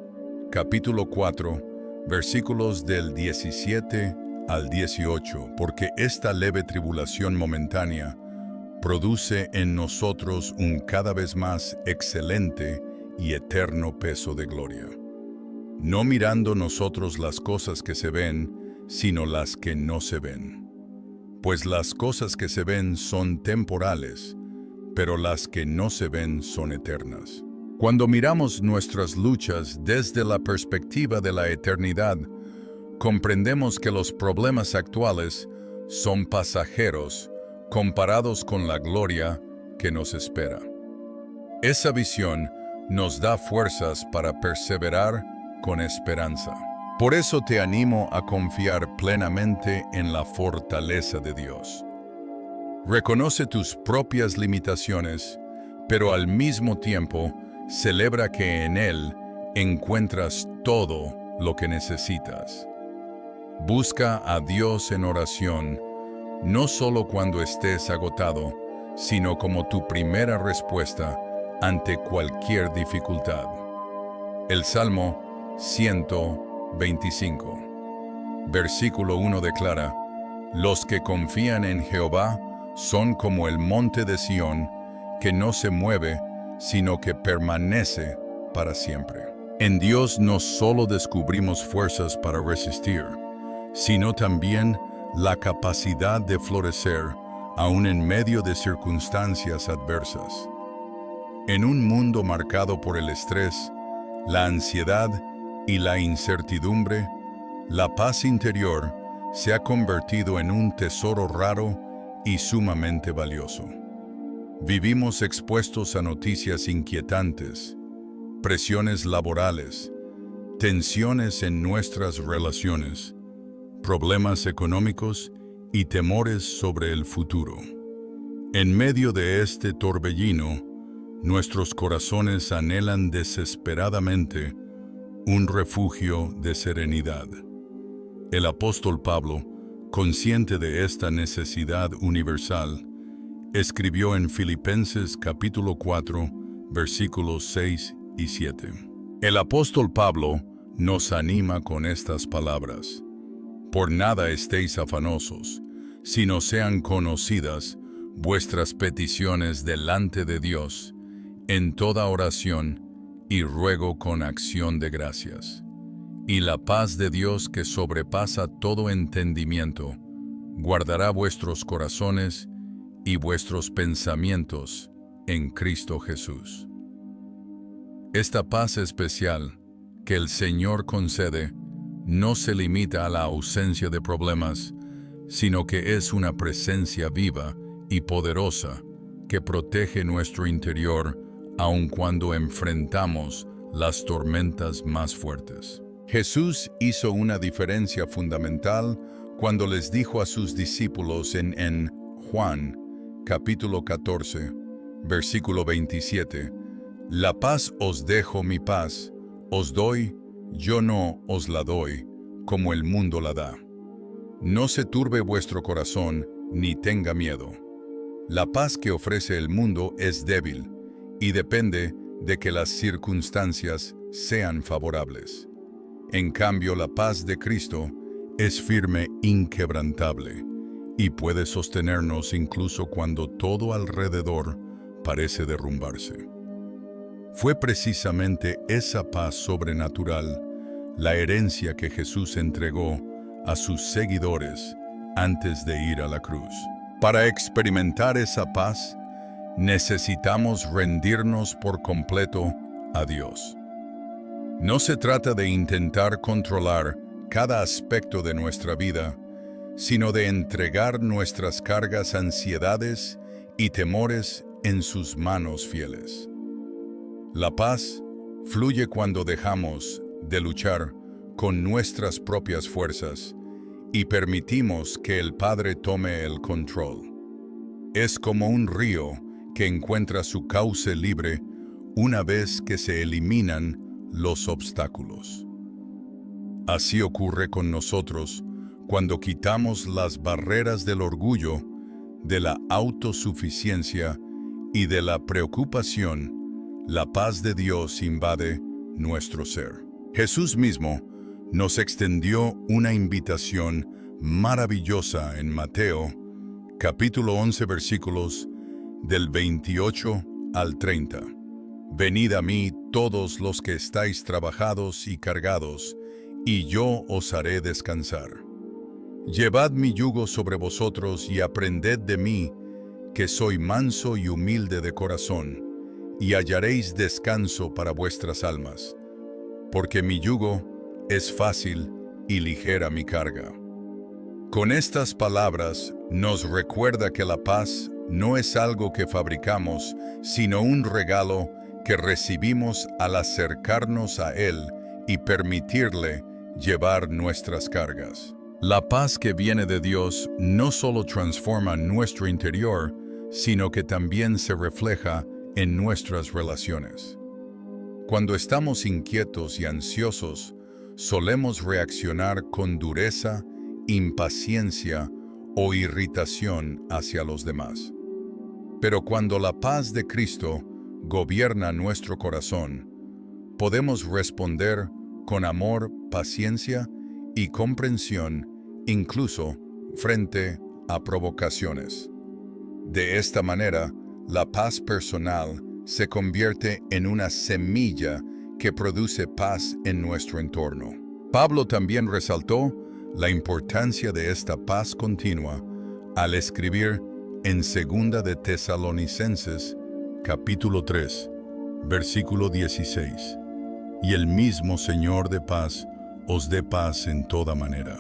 capítulo 4, versículos del 17 al 18, porque esta leve tribulación momentánea produce en nosotros un cada vez más excelente y eterno peso de gloria. No mirando nosotros las cosas que se ven, sino las que no se ven. Pues las cosas que se ven son temporales, pero las que no se ven son eternas. Cuando miramos nuestras luchas desde la perspectiva de la eternidad, comprendemos que los problemas actuales son pasajeros comparados con la gloria que nos espera. Esa visión nos da fuerzas para perseverar con esperanza. Por eso te animo a confiar plenamente en la fortaleza de Dios. Reconoce tus propias limitaciones, pero al mismo tiempo celebra que en Él encuentras todo lo que necesitas. Busca a Dios en oración, no solo cuando estés agotado, sino como tu primera respuesta ante cualquier dificultad. El Salmo 125, versículo 1 declara: Los que confían en Jehová son como el monte de Sión, que no se mueve, sino que permanece para siempre. En Dios no solo descubrimos fuerzas para resistir, sino también la capacidad de florecer aún en medio de circunstancias adversas. En un mundo marcado por el estrés, la ansiedad y la incertidumbre, la paz interior se ha convertido en un tesoro raro y sumamente valioso. Vivimos expuestos a noticias inquietantes, presiones laborales, tensiones en nuestras relaciones, problemas económicos y temores sobre el futuro. En medio de este torbellino, nuestros corazones anhelan desesperadamente un refugio de serenidad. El apóstol Pablo, consciente de esta necesidad universal, escribió en Filipenses capítulo 4, versículos 6 y 7. El apóstol Pablo nos anima con estas palabras: Por nada estéis afanosos, sino sean conocidas vuestras peticiones delante de Dios, en toda oración y ruego con acción de gracias. Y la paz de Dios, que sobrepasa todo entendimiento, guardará vuestros corazones y vuestros pensamientos en Cristo Jesús. Esta paz especial que el Señor concede no se limita a la ausencia de problemas, sino que es una presencia viva y poderosa que protege nuestro interior aun cuando enfrentamos las tormentas más fuertes. Jesús hizo una diferencia fundamental cuando les dijo a sus discípulos en Juan, capítulo 14, versículo 27, La paz os dejo, mi paz os doy, yo no os la doy, como el mundo la da. No se turbe vuestro corazón, ni tenga miedo. La paz que ofrece el mundo es débil y depende de que las circunstancias sean favorables. En cambio, la paz de Cristo es firme, inquebrantable, y puede sostenernos incluso cuando todo alrededor parece derrumbarse. Fue precisamente esa paz sobrenatural la herencia que Jesús entregó a sus seguidores antes de ir a la cruz. Para experimentar esa paz, necesitamos rendirnos por completo a Dios. No se trata de intentar controlar cada aspecto de nuestra vida, sino de entregar nuestras cargas, ansiedades y temores en sus manos fieles. La paz fluye cuando dejamos de luchar con nuestras propias fuerzas y permitimos que el Padre tome el control. Es como un río que encuentra su cauce libre una vez que se eliminan los obstáculos. Así ocurre con nosotros cuando quitamos las barreras del orgullo, de la autosuficiencia y de la preocupación. La paz de Dios invade nuestro ser. Jesús mismo nos extendió una invitación maravillosa en Mateo, capítulo 11, versículos del 28 al 30. Venid a mí todos los que estáis trabajados y cargados, y yo os haré descansar. Llevad mi yugo sobre vosotros y aprended de mí, que soy manso y humilde de corazón, y hallaréis descanso para vuestras almas, porque mi yugo es fácil y ligera mi carga. Con estas palabras nos recuerda que la paz no es algo que fabricamos, sino un regalo que recibimos al acercarnos a Él y permitirle llevar nuestras cargas. La paz que viene de Dios no solo transforma nuestro interior, sino que también se refleja en nuestras relaciones. Cuando estamos inquietos y ansiosos, solemos reaccionar con dureza, impaciencia o irritación hacia los demás. Pero cuando la paz de Cristo gobierna nuestro corazón, podemos responder con amor, paciencia y comprensión, incluso frente a provocaciones. De esta manera, la paz personal se convierte en una semilla que produce paz en nuestro entorno. Pablo también resaltó la importancia de esta paz continua al escribir en 2 de Tesalonicenses, capítulo 3, versículo 16. Y el mismo Señor de paz os dé paz en toda manera.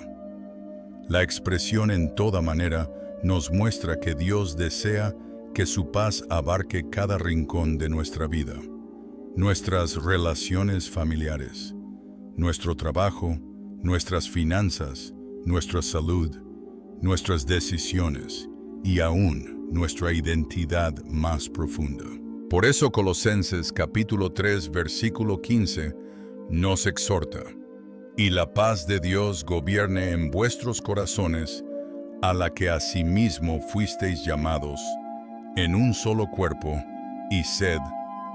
La expresión en toda manera nos muestra que Dios desea que su paz abarque cada rincón de nuestra vida, nuestras relaciones familiares, nuestro trabajo, nuestras finanzas, nuestra salud, nuestras decisiones y aún nuestra identidad más profunda. Por eso Colosenses capítulo 3 versículo 15 nos exhorta: y la paz de Dios gobierne en vuestros corazones, a la que asimismo fuisteis llamados en un solo cuerpo, y sed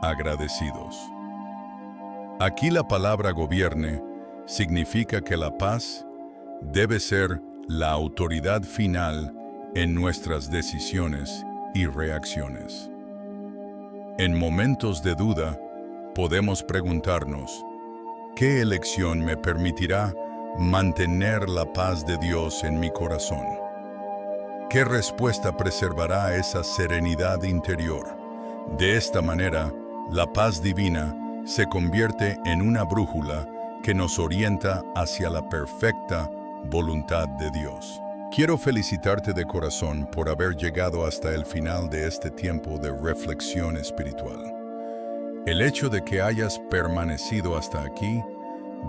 agradecidos. Aquí la palabra gobierne significa que la paz debe ser la autoridad final en nuestras decisiones y reacciones. En momentos de duda, podemos preguntarnos: ¿qué elección me permitirá mantener la paz de Dios en mi corazón? ¿Qué respuesta preservará esa serenidad interior? De esta manera, la paz divina se convierte en una brújula que nos orienta hacia la perfecta voluntad de Dios. Quiero felicitarte de corazón por haber llegado hasta el final de este tiempo de reflexión espiritual. El hecho de que hayas permanecido hasta aquí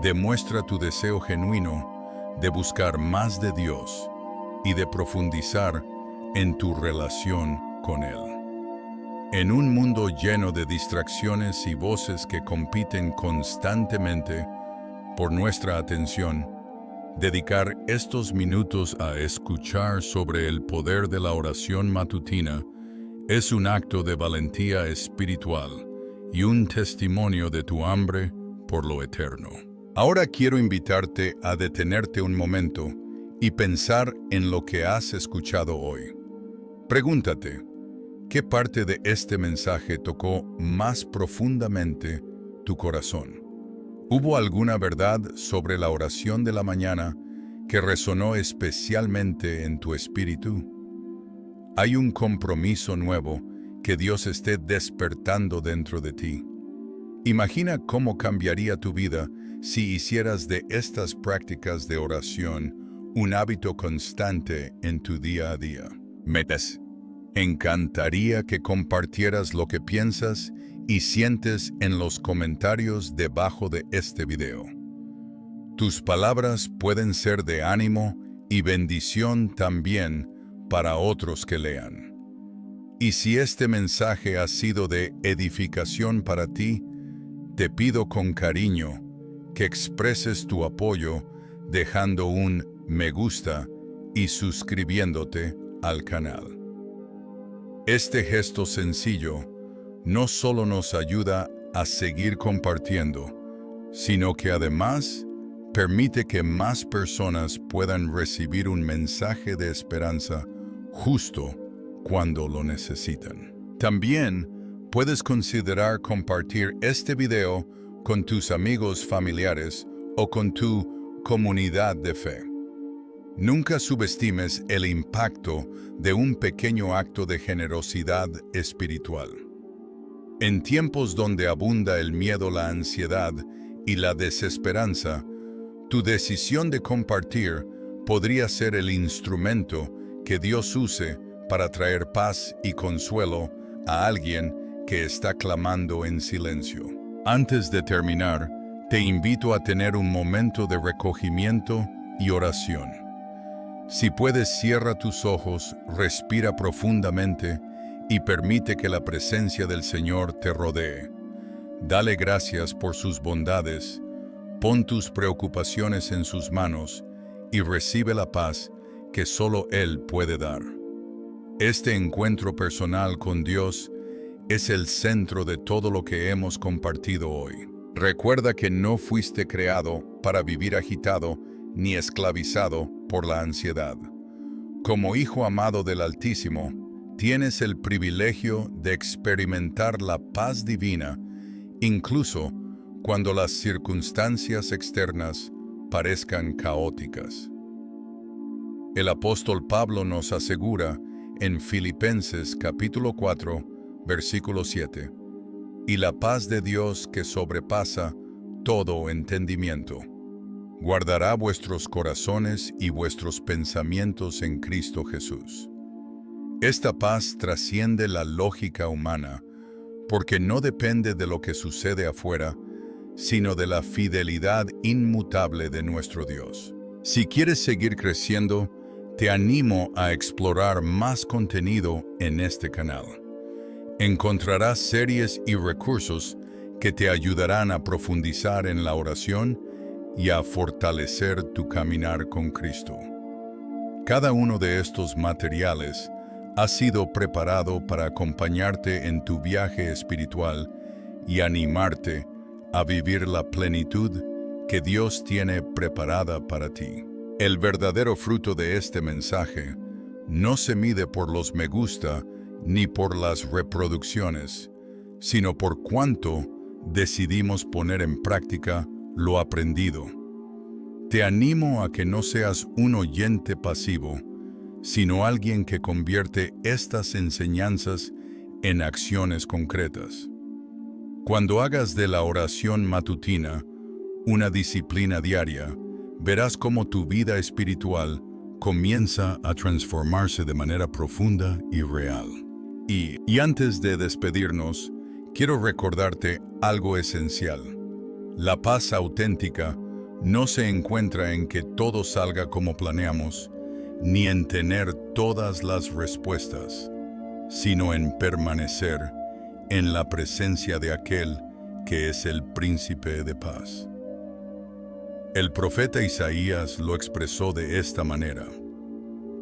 demuestra tu deseo genuino de buscar más de Dios y de profundizar en tu relación con Él. En un mundo lleno de distracciones y voces que compiten constantemente por nuestra atención, dedicar estos minutos a escuchar sobre el poder de la oración matutina es un acto de valentía espiritual y un testimonio de tu hambre por lo eterno. Ahora quiero invitarte a detenerte un momento y pensar en lo que has escuchado hoy. Pregúntate: ¿qué parte de este mensaje tocó más profundamente tu corazón? ¿Hubo alguna verdad sobre la oración de la mañana que resonó especialmente en tu espíritu? Hay un compromiso nuevo que Dios esté despertando dentro de ti. Imagina cómo cambiaría tu vida si hicieras de estas prácticas de oración un hábito constante en tu día a día. Metas. Encantaría que compartieras lo que piensas y sientes en los comentarios debajo de este video. Tus palabras pueden ser de ánimo y bendición también para otros que lean. Y si este mensaje ha sido de edificación para ti, te pido con cariño que expreses tu apoyo dejando un me gusta y suscribiéndote al canal. Este gesto sencillo no solo nos ayuda a seguir compartiendo, sino que además permite que más personas puedan recibir un mensaje de esperanza justo cuando lo necesitan. También puedes considerar compartir este video con tus amigos familiares o con tu comunidad de fe. Nunca subestimes el impacto de un pequeño acto de generosidad espiritual. En tiempos donde abunda el miedo, la ansiedad y la desesperanza, tu decisión de compartir podría ser el instrumento que Dios use para traer paz y consuelo a alguien que está clamando en silencio. Antes de terminar, te invito a tener un momento de recogimiento y oración. Si puedes, cierra tus ojos, respira profundamente y permite que la presencia del Señor te rodee. Dale gracias por sus bondades, pon tus preocupaciones en sus manos y recibe la paz que solo Él puede dar. Este encuentro personal con Dios es el centro de todo lo que hemos compartido hoy. Recuerda que no fuiste creado para vivir agitado ni esclavizado por la ansiedad. Como hijo amado del Altísimo, tienes el privilegio de experimentar la paz divina, incluso cuando las circunstancias externas parezcan caóticas. El apóstol Pablo nos asegura en Filipenses capítulo 4, versículo 7, «Y la paz de Dios que sobrepasa todo entendimiento, guardará vuestros corazones y vuestros pensamientos en Cristo Jesús». Esta paz trasciende la lógica humana, porque no depende de lo que sucede afuera, sino de la fidelidad inmutable de nuestro Dios. Si quieres seguir creciendo, te animo a explorar más contenido en este canal. Encontrarás series y recursos que te ayudarán a profundizar en la oración y a fortalecer tu caminar con Cristo. Cada uno de estos materiales ha sido preparado para acompañarte en tu viaje espiritual y animarte a vivir la plenitud que Dios tiene preparada para ti. El verdadero fruto de este mensaje no se mide por los me gusta ni por las reproducciones, sino por cuánto decidimos poner en práctica lo aprendido. Te animo a que no seas un oyente pasivo, sino alguien que convierte estas enseñanzas en acciones concretas. Cuando hagas de la oración matutina una disciplina diaria, verás cómo tu vida espiritual comienza a transformarse de manera profunda y real. Y antes de despedirnos, quiero recordarte algo esencial. La paz auténtica no se encuentra en que todo salga como planeamos, ni en tener todas las respuestas, sino en permanecer en la presencia de aquel que es el príncipe de paz. El profeta Isaías lo expresó de esta manera: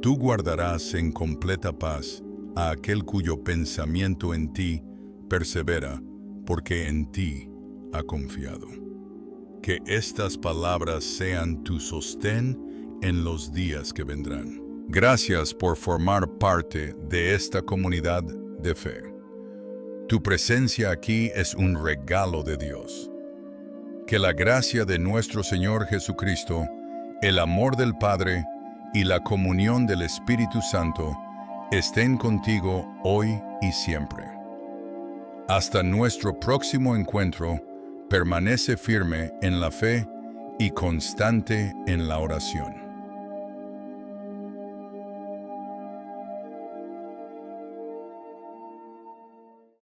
«Tú guardarás en completa paz a aquel cuyo pensamiento en ti persevera, porque en ti ha confiado». Que estas palabras sean tu sostén en los días que vendrán. Gracias por formar parte de esta comunidad de fe. Tu presencia aquí es un regalo de Dios. Que la gracia de nuestro Señor Jesucristo, el amor del Padre y la comunión del Espíritu Santo estén contigo hoy y siempre. Hasta nuestro próximo encuentro, permanece firme en la fe y constante en la oración.